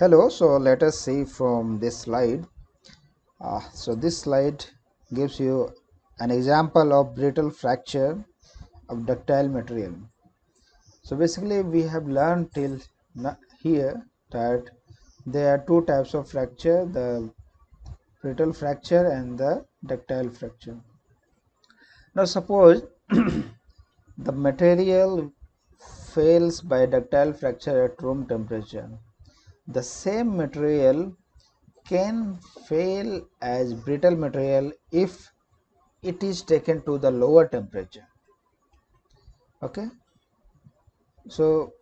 Hello, so let us see from this slide. So this slide gives you an example of brittle fracture of ductile material. So basically we have learned till here that there are two types of fracture, the brittle fracture and the ductile fracture. Now suppose the material fails by ductile fracture at room temperature. The same material can fail as brittle material if it is taken to the lower temperature. Okay, so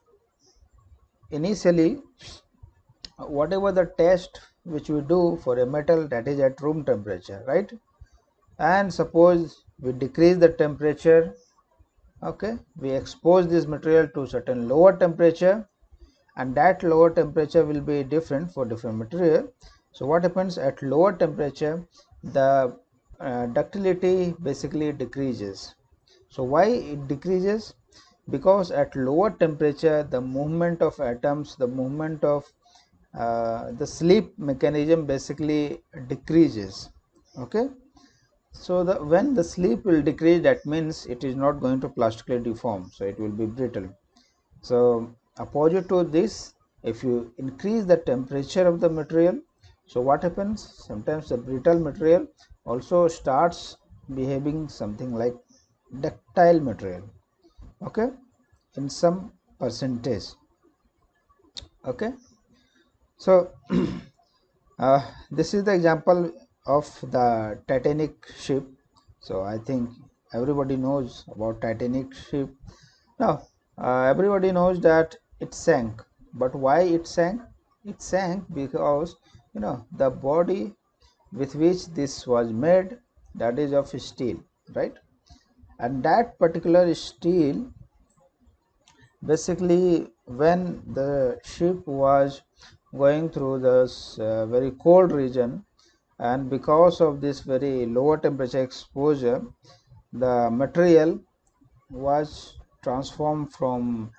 initially whatever the test which we do for a metal that is at room temperature, right? And suppose we decrease the temperature, okay, we expose this material to certain lower temperature, and that lower temperature will be different for different material. So what happens at lower temperature, the ductility basically decreases. So why it decreases? Because at lower temperature the movement of atoms, the movement of the sleep mechanism basically decreases. Okay, so when the sleep will decrease, that means it is not going to plastically deform, so it will be brittle. So opposite to this, if you increase the temperature of the material, so what happens? Sometimes the brittle material also starts behaving something like ductile material, okay, in some percentage. Okay, so this is the example of the Titanic ship. So I think everybody knows about Titanic ship. Now everybody knows that it sank, but why it sank? It sank because the body with which this was made, that is of steel, right? And that particular steel, basically when the ship was going through this very cold region, and because of this very lower temperature exposure, the material was transformed from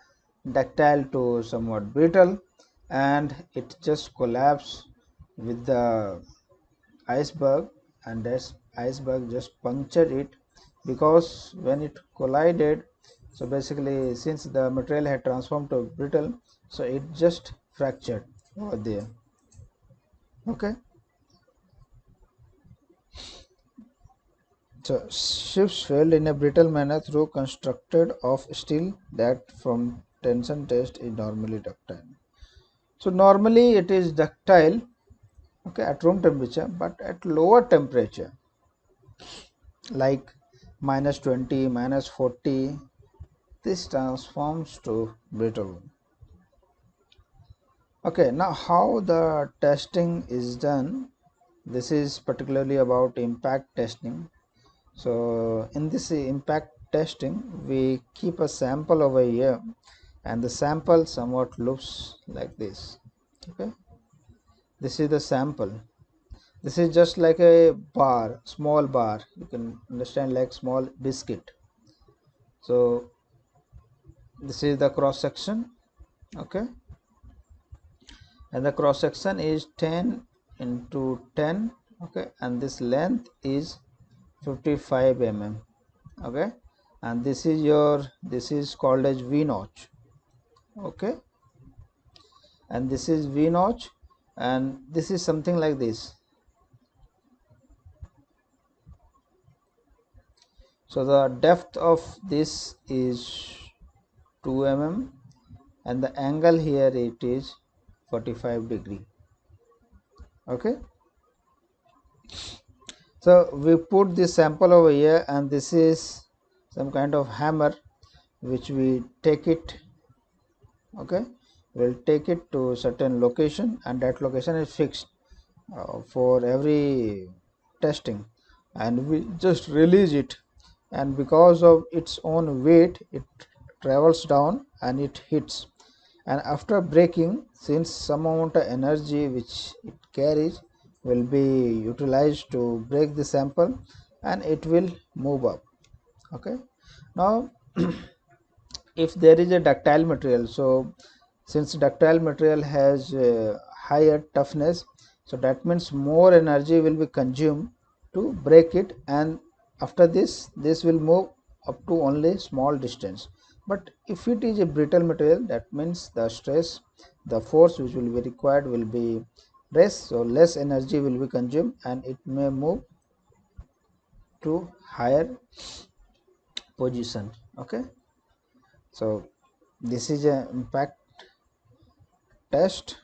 ductile to somewhat brittle, and it just collapsed with the iceberg, and that iceberg just punctured it, because when it collided, so basically since the material had transformed to brittle, so it just fractured over there. Okay, so ships failed in a brittle manner through constructed of steel that from tension test is normally ductile. So normally it is ductile, okay, at room temperature, but at lower temperature like -20, -40, this transforms to brittle. Okay, now how the testing is done? This is particularly about impact testing. So in this impact testing, we keep a sample over here, and the sample somewhat looks like this. Okay, this is the sample. This is just like a bar, small bar, you can understand, like small biscuit. So this is the cross section, okay, and the cross section is 10 into 10, okay, and this length is 55 mm, okay, and this is called as V notch, okay, and this is V notch, and this is something like this. So the depth of this is 2 mm, and the angle here it is 45 degree. Okay, so we put this sample over here, and this is some kind of hammer which we take it, okay, we'll take it to certain location, and that location is fixed for every testing, and we just release it, and because of its own weight it travels down and it hits, and after breaking, since some amount of energy which it carries will be utilized to break the sample, and it will move up. Okay, now if there is a ductile material, so since ductile material has higher toughness, so that means more energy will be consumed to break it, and after this will move up to only small distance. But if it is a brittle material, that means the stress, the force which will be required will be less, so less energy will be consumed and it may move to higher position. Okay, so this is a impact test.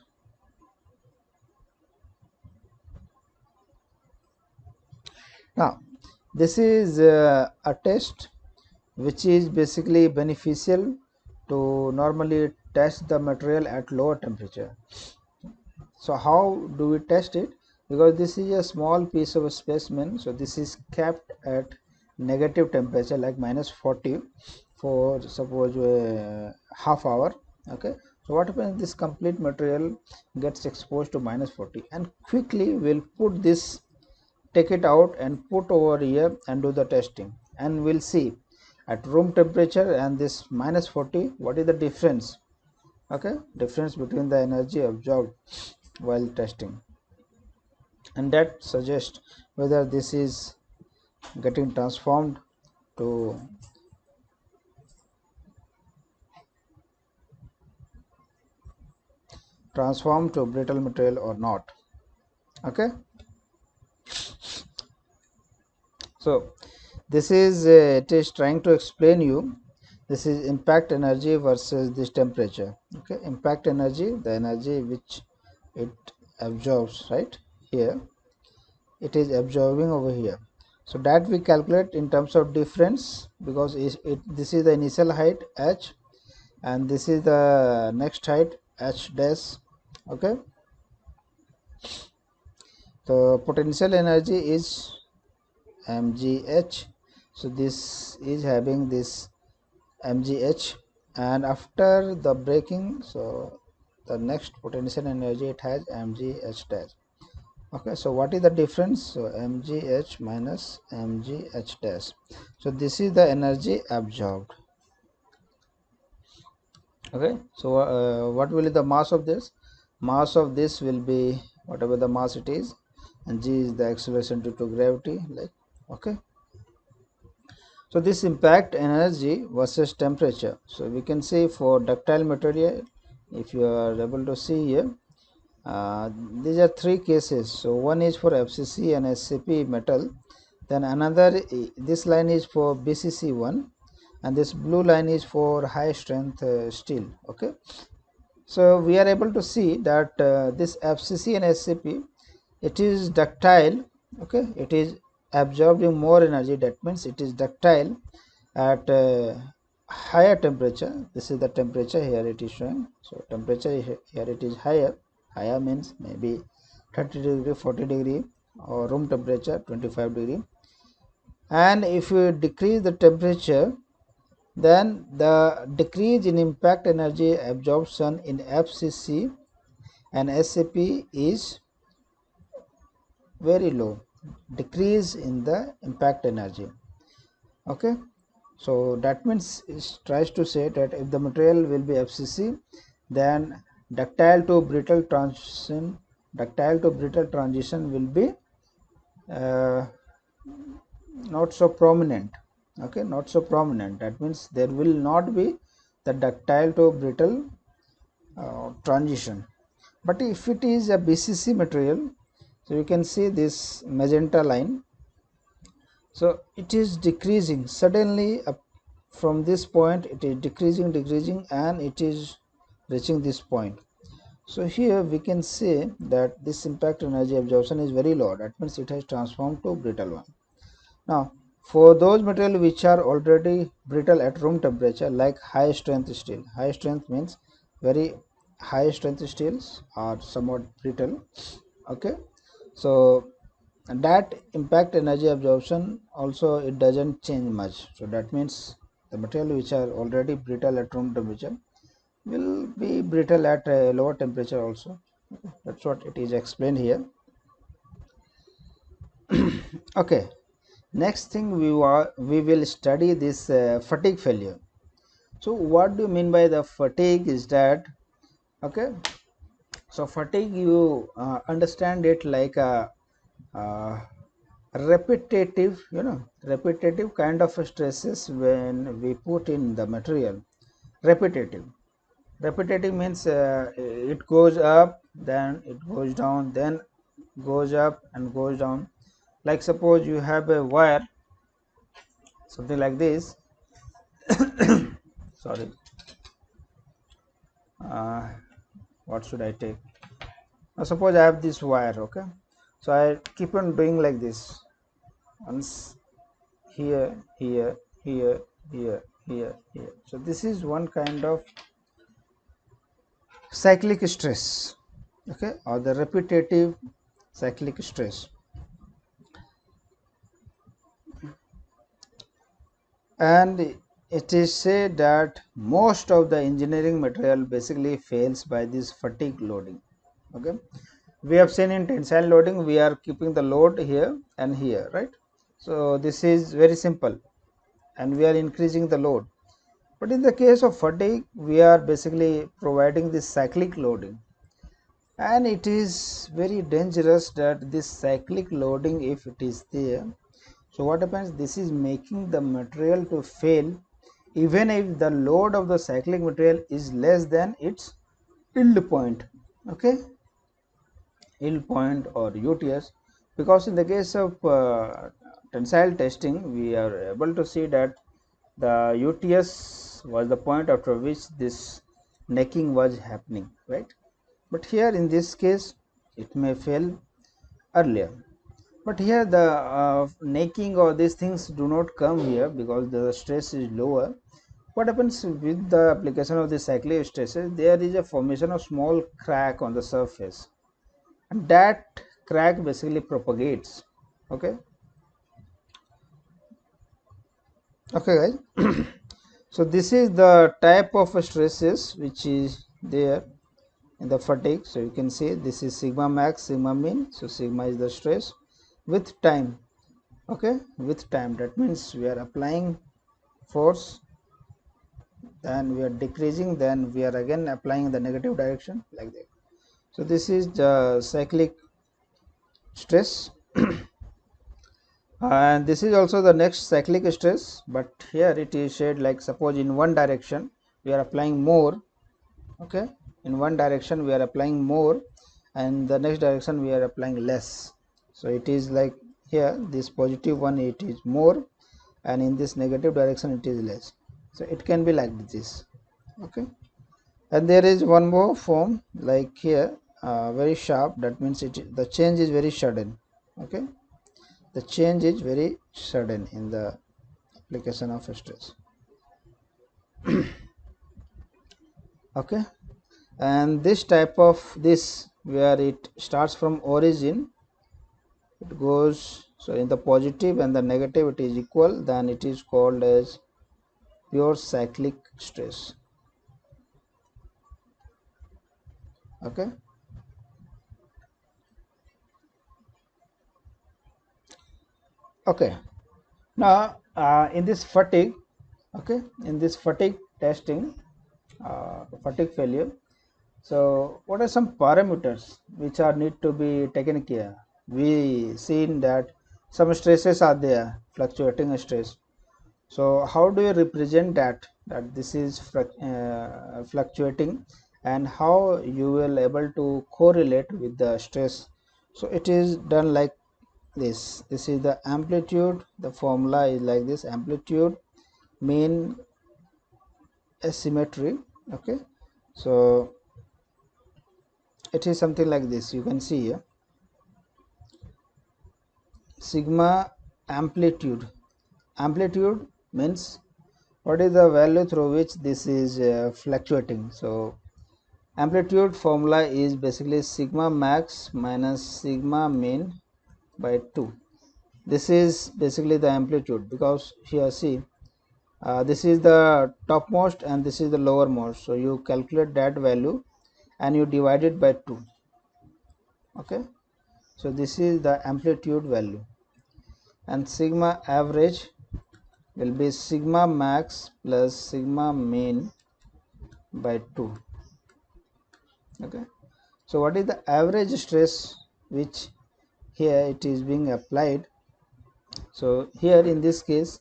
Now this is a test which is basically beneficial to normally test the material at lower temperature. So how do we test it? Because this is a small piece of a specimen, so this is kept at negative temperature like -40 for suppose half hour. Okay, so what happens, this complete material gets exposed to -40, and quickly we'll put this, take it out and put over here and do the testing, and we'll see at room temperature and this -40 what is the difference. Okay, difference between the energy absorbed while testing, and that suggests whether this is getting to transformed to brittle material or not. Okay, so this is it is trying to explain you, this is impact energy versus this temperature. Okay, impact energy, the energy which it absorbs, right here it is absorbing over here, so that we calculate in terms of difference, because this is the initial height h and this is the next height h dash. Okay, the potential energy is mgh, so this is having this mgh, and after the breaking, so the next potential energy it has mgh dash. Okay, so what is the difference? So mgh minus mgh dash, so this is the energy absorbed. Okay, so what will be the mass of this? Mass of this will be whatever the mass it is, and g is the acceleration due to gravity, like. Okay, so this impact energy versus temperature, so we can say for ductile material, if you are able to see here, these are three cases. So one is for FCC and SCP metal, then another, this line is for BCC1, and this blue line is for high strength steel. Okay, so we are able to see that this FCC and SCP, it is ductile. Okay, it is absorbing more energy, that means it is ductile at higher temperature. This is the temperature, here it is showing, so temperature here it is higher. Higher means maybe 30 degree, 40 degree, or room temperature 25 degree, and if you decrease the temperature, then the decrease in impact energy absorption in FCC and SCP is very low, decrease in the impact energy. Okay, so that means it tries to say that if the material will be FCC, then ductile to brittle transition will be uh, not so prominent. Okay, not so prominent, that means there will not be the ductile to brittle transition. But if it is a BCC material, so you can see this magenta line, so it is decreasing suddenly up from this point, it is decreasing and it is reaching this point. So here we can say that this impact energy absorption is very low, that means it has transformed to brittle one. Now for those material which are already brittle at room temperature, like high strength steel, high strength means very high strength steels are somewhat brittle. Okay, so that impact energy absorption also it doesn't change much, so that means the material which are already brittle at room temperature will be brittle at a lower temperature also. Okay, that's what it is explained here. Okay, next thing we will study this fatigue failure. So what do you mean by the fatigue is that, okay, So fatigue, you understand it like a uh, repetitive, repetitive kind of stresses when we put in the material. Repetitive means it goes up, then it goes down, then goes up and goes down. Like suppose you have a wire, something like this. Sorry, uh, what should I take? Now suppose I have this wire, okay, so I keep on doing like this. Once here, here, here, here, here. So this is one kind of cyclic stress, okay, or the repetitive cyclic stress. And it is said that most of the engineering material basically fails by this fatigue loading. Okay, we have seen in tensile loading we are keeping the load here and here, right? So this is very simple and we are increasing the load. But in the case of fatigue, we are basically providing this cyclic loading, and it is very dangerous that this cyclic loading, if it is there, so what happens, this is making the material to fail even if the load of the cyclic material is less than its yield point, okay, yield point or UTS. Because in the case of tensile testing, we are able to see that the UTS was the point after which this necking was happening, right? But here in this case it may fail earlier. But here the necking or these things do not come here because the stress is lower. What happens with the application of the cyclic stresses, there is a formation of small crack on the surface, and that crack basically propagates. Okay, okay guys. So this is the type of stresses which is there in the fatigue. So you can see this is sigma max, sigma min. So sigma is the stress with time, okay, with time. That means we are applying force, then we are decreasing, then we are again applying the negative direction, like that. So this is the cyclic stress. And this is also the next cyclic stress, but here it is said like suppose in one direction we are applying more, okay, in one direction we are applying more and the next direction we are applying less. So it is like here this positive one it is more and in this negative direction it is less. So it can be like this, okay. And there is one more form like here, very sharp, that means the change is very sudden, okay, the change is very sudden in the application of stress. Okay, and this type of this where it starts from origin, it goes, so in the positive and the negative it is equal, then it is called as pure cyclic stress. Okay, okay. Now in this fatigue, okay, in this fatigue testing, fatigue failure, so what are some parameters which are need to be taken care? We seen that some stresses are there, fluctuating stress. So how do you represent that this is fluctuating, and how you will able to correlate with the stress? So it is done like this is the amplitude, the formula is like this: amplitude, mean, asymmetry. Okay, so it is something like this, you can see here, sigma amplitude. Amplitude means what is the value through which this is fluctuating. So amplitude formula is basically sigma max minus sigma min by 2. This is basically the amplitude, because here see, this is the topmost and this is the lowermost, so you calculate that value and you divide it by 2. Okay, so this is the amplitude value, and sigma average will be sigma max plus sigma min by 2. Okay, So what is the average stress which here it is being applied? So here in this case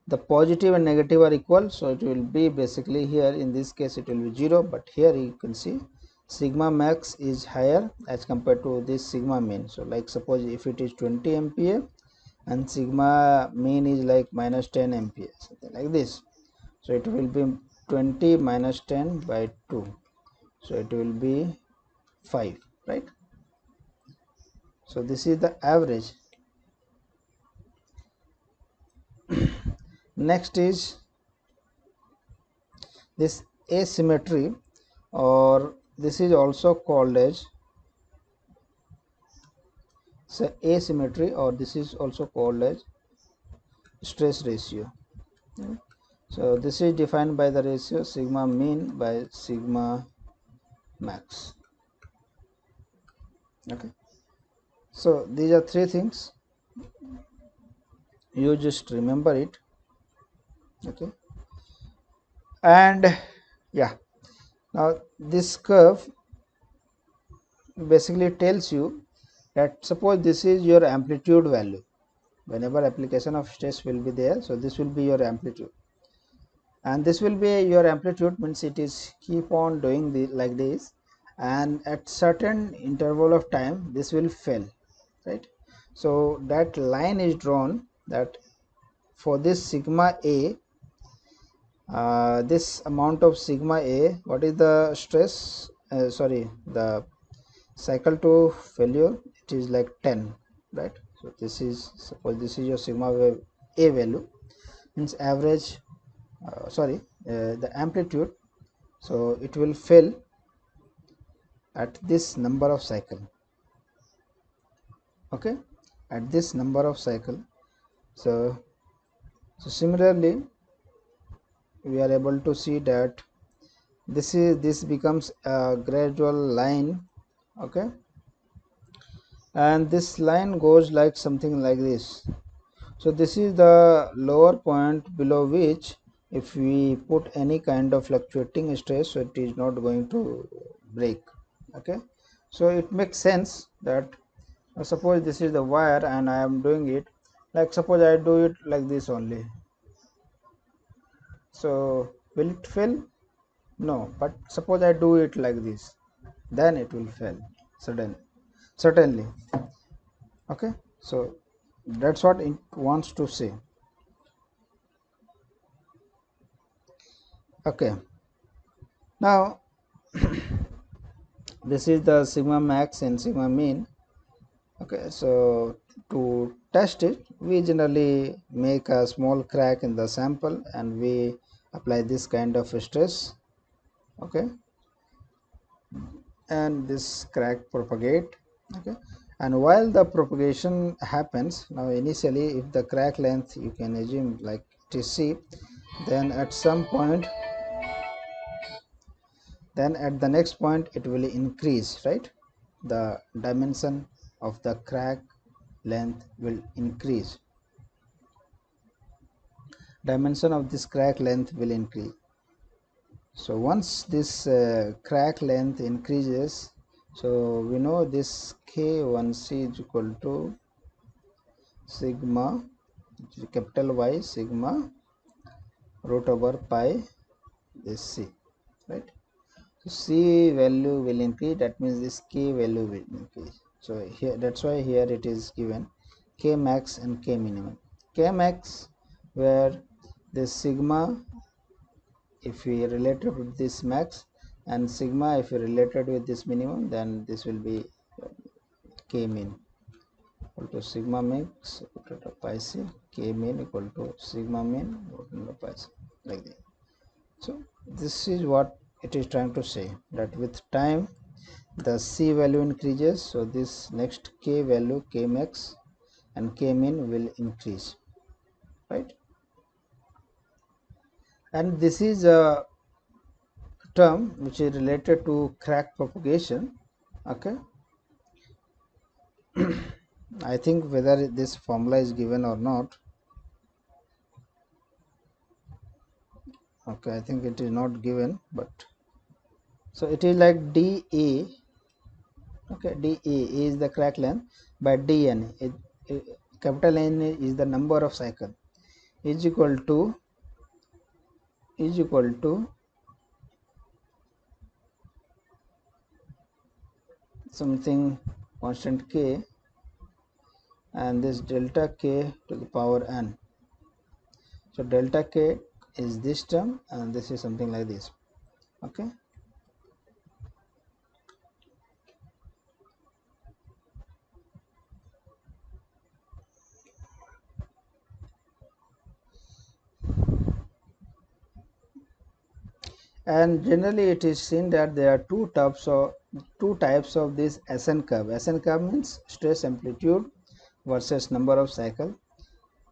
the positive and negative are equal, so it will be basically here in this case it will be 0, but here you can see sigma max is higher as compared to this sigma mean. So like suppose if it is 20 MPa and sigma mean is like minus 10 MPa, something like this, so it will be 20 minus 10 by 2, so it will be 5, right? So this is the average. Next is this asymmetry, or this is also called as asymmetry, or this is also called as stress ratio. So this is defined by the ratio sigma mean by sigma max. Okay, so these are three things, you just remember it. Okay, and yeah, now this curve basically tells you that suppose this is your amplitude value, whenever application of stress will be there, so this will be your amplitude, and this will be your amplitude means it is keep on doing the like this, and at certain interval of time this will fail, right? So that line is drawn that for this sigma a, this amount of sigma a, what is the stress, sorry, the cycle to failure, it is like 10, right? So this is, suppose this is your sigma a value, means average, the amplitude, so it will fail at this number of cycle. Okay, at this number of cycle. So similarly we are able to see that this becomes a gradual line. Okay, and this line goes like something like this. So this is the lower point below which if we put any kind of fluctuating stress, so it is not going to break. Okay, so it makes sense that suppose this is the wire and I am doing it, like suppose I do it like this only, so will it fail? No, but suppose I do it like this, then it will fail certainly. Okay, so that's what it wants to say. Okay, now this is the sigma max and sigma mean. Okay, so to test it we generally make a small crack in the sample and we apply this kind of stress. Okay, and this crack propagate. Okay, and while the propagation happens, now initially if the crack length you can assume like it is c, then at some point, then at the next point it will increase, right? The dimension of the crack length will increase, dimension of this crack length will increase. So once this crack length increases, so we know this K1C is equal to sigma, capital Y sigma root over pi this C, right? So C value will increase, that means this K value will increase. So here, that's why here it is given K max and K minimum. K max, where this sigma if we related with this max, and sigma if we related with this minimum, then this will be K mean equal to sigma max root of pi c, K mean equal to sigma mean root of pi c, like that. So this is what it is trying to say, that with time the C value increases, so this next K value K max and K mean will increase, right? And this is a term which is related to crack propagation. Okay, I think whether this formula is given or not. Okay, I think it is not given, but so it is like dA Okay, DE is the crack length, but DN, capital N is the number of cycle, is equal to something constant K, and this delta K to the power N. So delta K is this term, and this is something like this. Okay. And generally it is seen that there are two types of this SN curve. SN curve means stress amplitude versus number of cycle.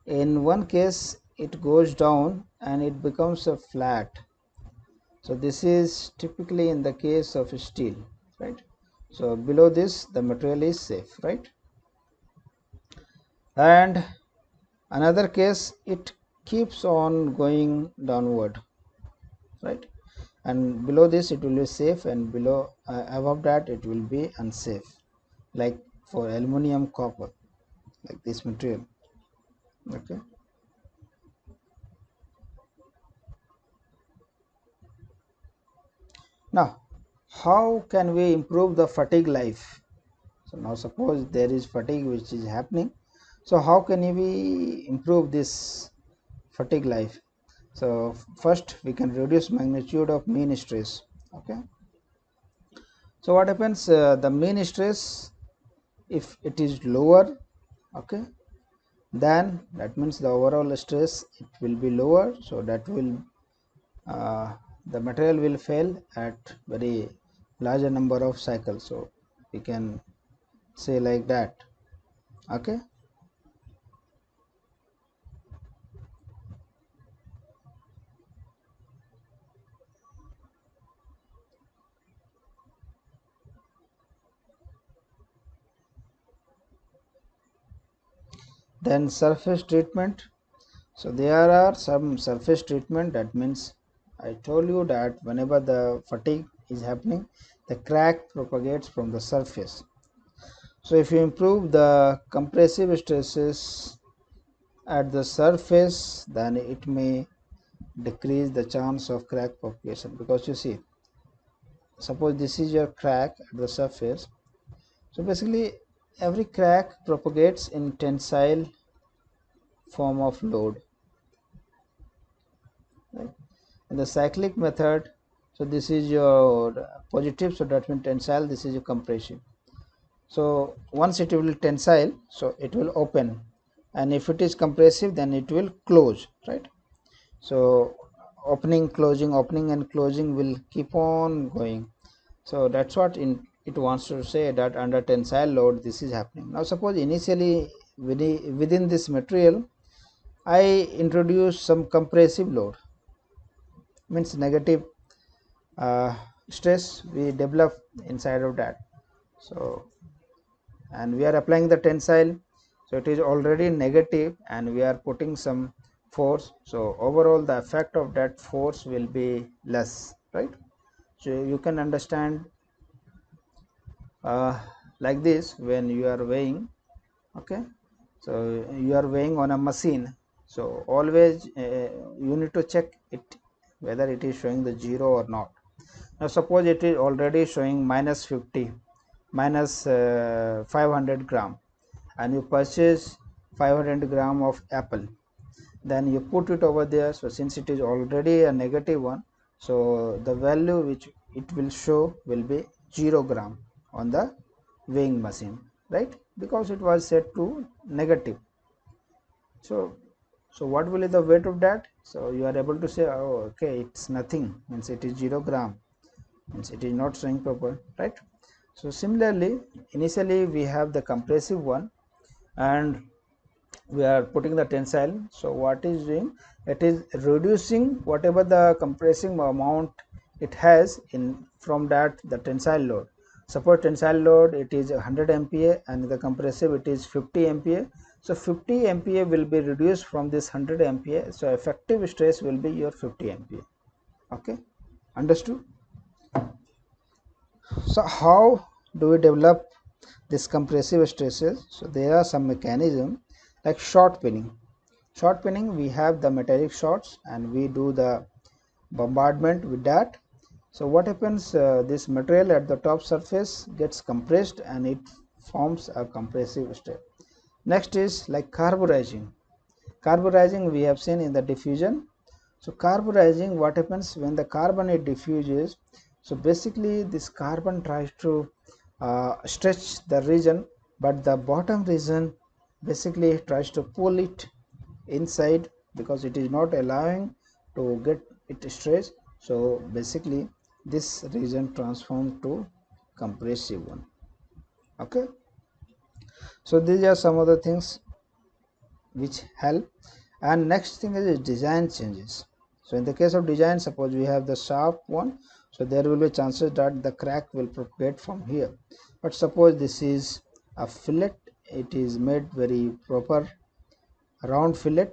In one case it goes down and it becomes a flat. So this is typically in the case of steel, right? So below this the material is safe, right? And another case it keeps on going downward, right? And below this it will be safe, and below above that it will be unsafe, like for aluminum, copper, like this material. Okay. Now how can we improve the fatigue life? So now suppose there is fatigue which is happening, so how can we improve this fatigue life? So first we can reduce magnitude of mean stress. Okay. So what happens, the mean stress, if it is lower, okay, then that means the overall stress it will be lower, so that will the material will fail at very larger number of cycles, so we can say like that. Okay. Then surface treatment. So there are some surface treatment, that means I told you that whenever the fatigue is happening, the crack propagates from the surface. So if you improve the compressive stresses at the surface, then it may decrease the chance of crack propagation, because you see, suppose this is your crack at the surface, so basically every crack propagates in tensile form of load, right? In the cyclic method, so this is your positive, so that means tensile, this is your compression. So once it will tensile, so it will open, and if it is compressive then it will close, right? So opening, closing, opening and closing will keep on going. So that's what it wants to say, that under tensile load this is happening. Now suppose initially within this material I introduce some compressive load, means negative stress we develop inside of that. So and we are applying the tensile, so it is already negative and we are putting some force, so overall the effect of that force will be less, right? So you can understand like this when you are weighing. Okay. So you are weighing on a machine, so always you need to check it whether it is showing the 0 or not. Now suppose it is already showing minus 50, minus 500 gram, and you purchase 500 gram of apple, then you put it over there. So since it is already a negative one, so the value which it will show will be 0 gram on the weighing machine, right? Because it was set to negative. So what will be the weight of that? So you are able to say, oh okay, it's nothing, means it is 0 gram, means it is not showing proper, right? So similarly, initially we have the compressive one and we are putting the tensile. So what is doing, it is reducing whatever the compressing amount it has in from that the tensile load. Suppose tensile load it is 100 MPa and the compressive it is 50 MPa, so 50 MPa will be reduced from this 100 MPa, so effective stress will be your 50 MPa. Okay, understood? So how do we develop this compressive stresses? So there are some mechanism like shot pinning. Shot pinning, we have the metallic shots and we do the bombardment with that. So what happens, this material at the top surface gets compressed and it forms a compressive stress. Next is like carburizing. Carburizing we have seen in the diffusion. So carburizing, what happens when the carbon it diffuses? So basically this carbon tries to stretch the region, but the bottom region basically tries to pull it inside because it is not allowing to get it stretched. So basically this region transformed to compressive one. Okay, so these are some of the things which help. And next thing is design changes. So in the case of design, suppose we have the sharp one, so there will be chances that the crack will propagate from here. But suppose this is a fillet, it is made very proper round fillet,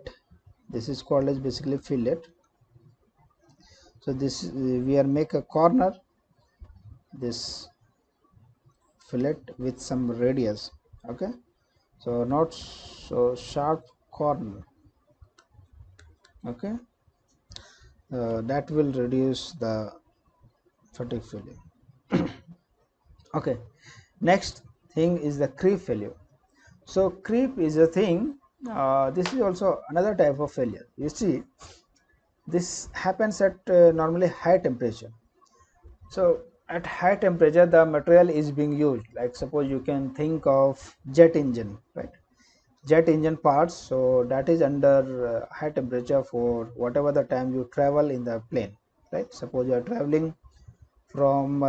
this is called as basically fillet. So this we are make a corner, this fillet with some radius. Okay, so not so sharp corner. Okay, that will reduce the fatigue failure. Okay, next thing is the creep failure. So creep is a thing, this is also another type of failure. You see, this happens at normally high temperature. So at high temperature the material is being used, like suppose you can think of jet engine, right? Jet engine parts, so that is under high temperature for whatever the time you travel in the plane, right? Suppose you are traveling from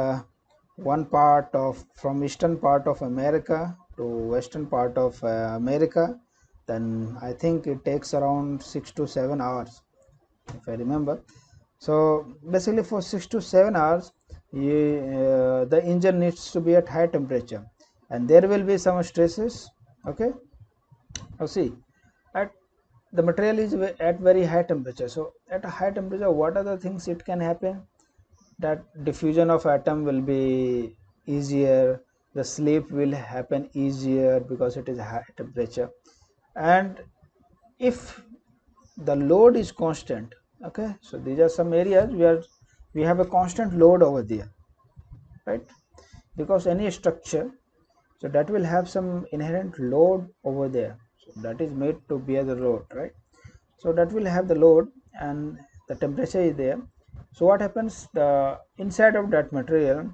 from eastern part of America to western part of America, then I think it takes around 6 to 7 hours if I remember. So basically for 6 to 7 hours the engine needs to be at high temperature and there will be some stresses. Okay, now see, at the material is at very high temperature, so at a high temperature what are the things it can happen? That diffusion of atom will be easier, the sleep will happen easier because it is high temperature. And if the load is constant, okay, so these are some areas where we have a constant load over there, right? Because any structure, so that will have some inherent load over there, so that is made to bear the load, right? So that will have the load and the temperature is there. So what happens, the inside of that material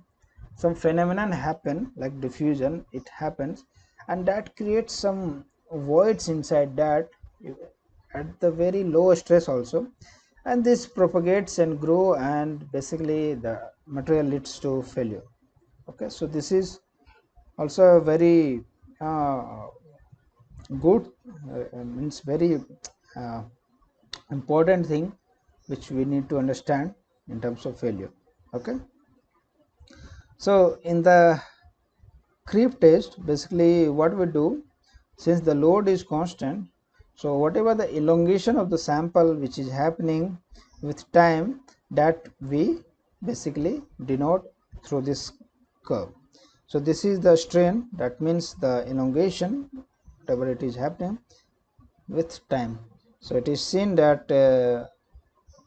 some phenomenon happen like diffusion, it happens, and that creates some voids inside that at the very low stress also, and this propagates and grow and basically the material leads to failure. Okay, so this is also a very good means very uh, important thing which we need to understand in terms of failure. Okay, so in the creep test basically what we do, since the load is constant, so whatever the elongation of the sample which is happening with time, that we basically denote through this curve. So this is the strain, that means the elongation whatever it is happening with time. So it is seen that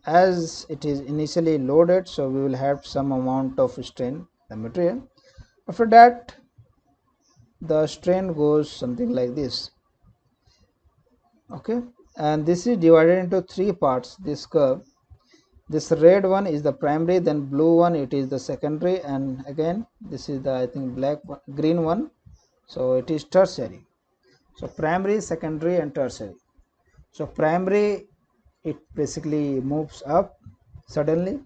as it is initially loaded, so we will have some amount of strain the material. After that the strain goes something like this. Okay, and this is divided into three parts, this curve. This red one is the primary, then blue one it is the secondary, and again this is the I think black one, green one, so it is tertiary. So primary, secondary and tertiary. So primary it basically moves up suddenly,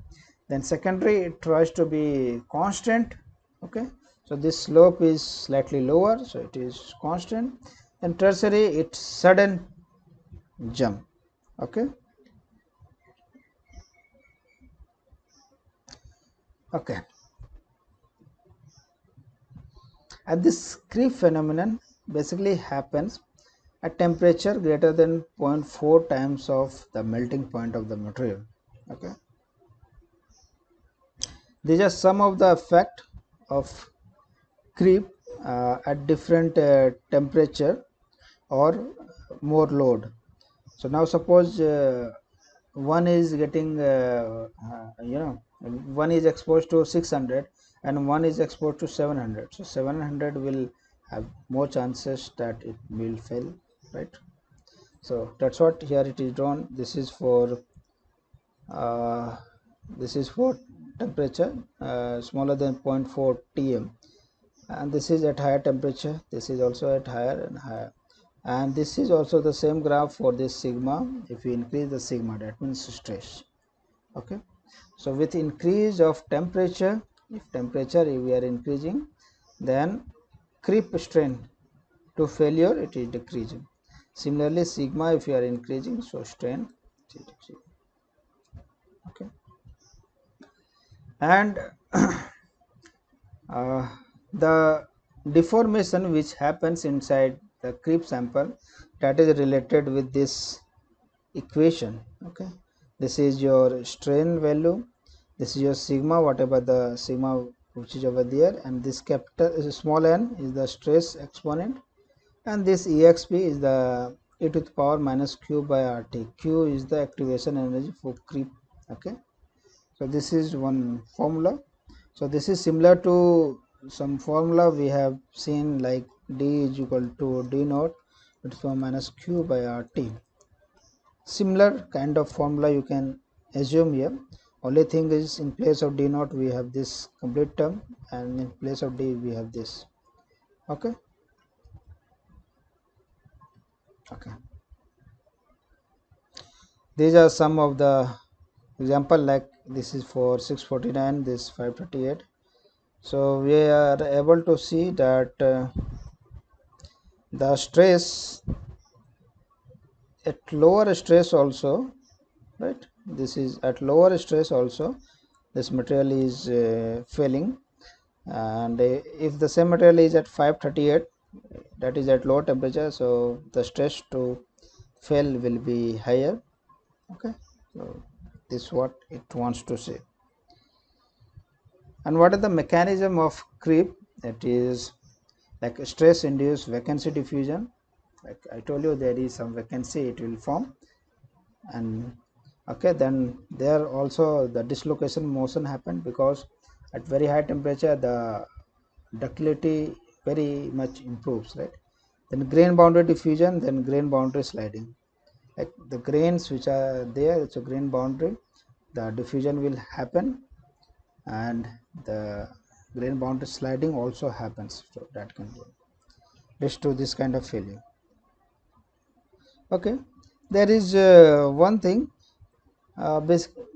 then secondary it tries to be constant. Okay, so this slope is slightly lower, so it is constant, and tertiary it's sudden jump. Okay, okay, and this creep phenomenon basically happens at temperature greater than zero 0.4 times of the melting point of the material. Okay, these are some of the effect of creep at different temperature or more load. So now suppose one is getting one is exposed to 600 and one is exposed to 700, so 700 will have more chances that it will fail, right? So that's what here it is drawn. Uh, this is for temperature smaller than 0 0.4 tm, and this is at higher temperature, this is also at higher and higher, and this is also the same graph for this sigma. If we increase the sigma, that means stress. Okay, so with increase of temperature, if we are increasing, then creep strain to failure it is decreasing. Similarly, sigma if you are increasing, so strain is decreasing. Okay, and the deformation which happens inside the creep sample, that is related with this equation. Okay, this is your strain value, this is your sigma, whatever the sigma which is over there, and this capital is small n is the stress exponent, and this exp is the e to the power minus q by rt. Q is the activation energy for creep. Okay, so this is one formula. So this is similar to some formula we have seen, like d is equal to d naught e to the power minus q by rt. Similar kind of formula you can assume here. Only thing is, in place of d naught we have this complete term, and in place of d we have this. Okay, okay, these are some of the example, like this is for 649, this 538. So we are able to see that the stress at lower stress also, right, this is at lower stress also, this material is failing, and if the same material is at 538, that is at low temperature, so the stress to fail will be higher. Okay, so this is what it wants to say. And what is the mechanism of creep? That is like stress induced vacancy diffusion. Like I told you, there is some vacancy it will form, and okay, then there also the dislocation motion happened, because at very high temperature the ductility very much improves, right? Then grain boundary diffusion, then grain boundary sliding. Like the grains which are there, it's a grain boundary, the diffusion will happen, and the grain boundary sliding also happens, so that can lead to this kind of failure. Okay, there is one thing,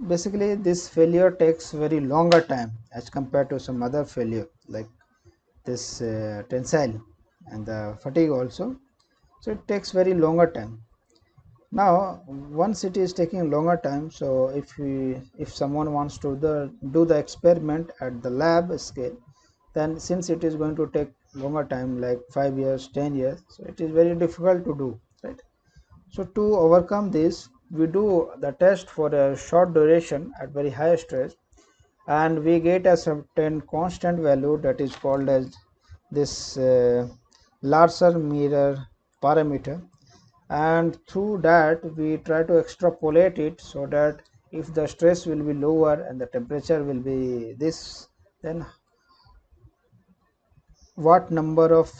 basically this failure takes very longer time as compared to some other failure, like this tensile and the fatigue also. So it takes very longer time. Now once it is taking longer time, so if someone wants to do the experiment at the lab scale, then since it is going to take longer time, like 5 years, 10 years, so it is very difficult to do, right? So to overcome this, we do the test for a short duration at very high stress, and we get a certain constant value that is called as this Larser mirror parameter, and through that we try to extrapolate it, so that if the stress will be lower and the temperature will be this, then what number of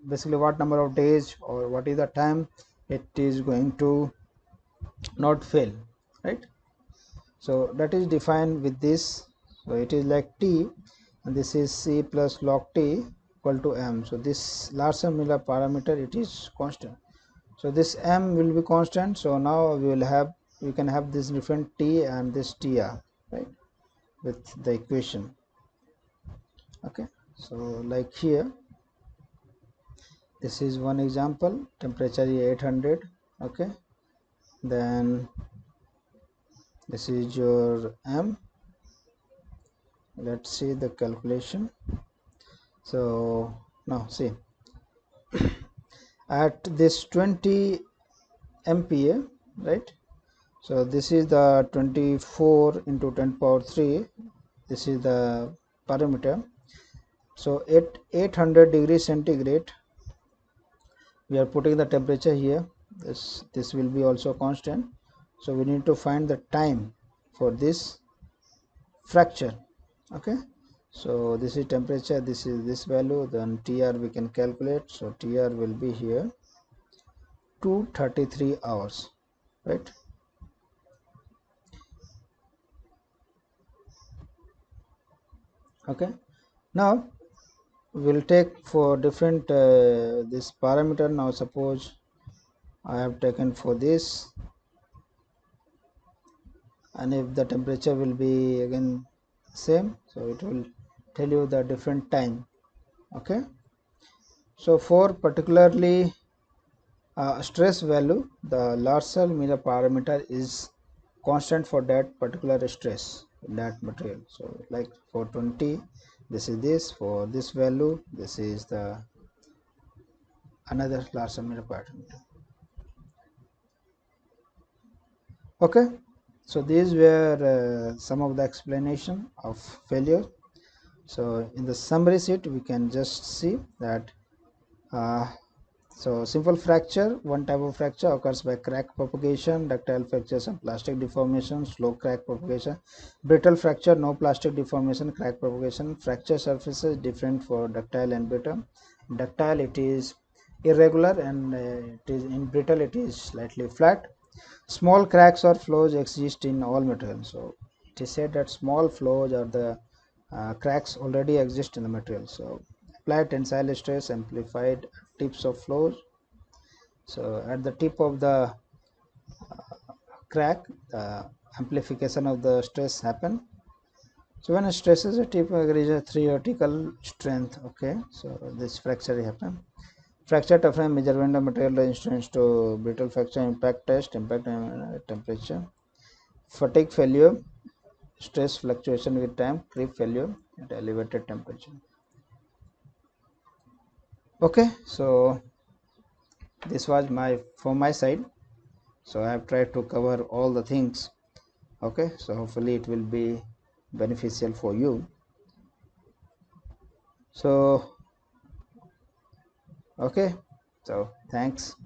basically what number of days or what is the time it is going to not fail, right? So that is defined with this. So it is like t, and this is c plus log t equal to m. So this Larsen Miller parameter, it is constant, so this m will be constant. So now we can have this different t and this tr, right, with the equation. Okay, so like here, this is one example, temperature is 800. Okay, then this is your m. Let's see the calculation. So now see, at this 20 MPa, right? So this is the 24 into 10 power 3, this is the parameter. So at 800 degrees centigrade we are putting the temperature here. This will be also constant, so we need to find the time for this fracture. Okay, so this is temperature, this is this value, then TR we can calculate. So TR will be here 233 hours, right? Okay, now we'll take for different this parameter. Now suppose I have taken for this, and if the temperature will be again same, so it will tell you the different time. Okay, so for particularly stress value, the Larsal Miller parameter is constant for that particular stress in that material. So like for 20, this is this, for this value this is the another Larsal Miller parameter. Okay, so these were some of the explanation of failure. So in the summary sheet we can just see that so simple fracture, one type of fracture occurs by crack propagation, ductile fractures and plastic deformation, slow crack propagation. Brittle fracture, no plastic deformation, crack propagation. Fracture surfaces different for ductile and brittle. Ductile it is irregular, and it is in brittle it is slightly flat. Small cracks or flows exist in all materials. So it is said that small flows or the cracks already exist in the material. So apply tensile stress amplified tips of flows. So at the tip of the crack, the amplification of the stress happen. So when a stress is a tip reaches theoretical strength. Okay, so this fracture happen. Fracture toughness measurement of material resistance to brittle fracture, impact test, impact temperature, fatigue failure, stress fluctuation with time, creep failure at elevated temperature. Okay, so this was from my side. So I have tried to cover all the things. Okay, so hopefully it will be beneficial for you. So okay, so thanks.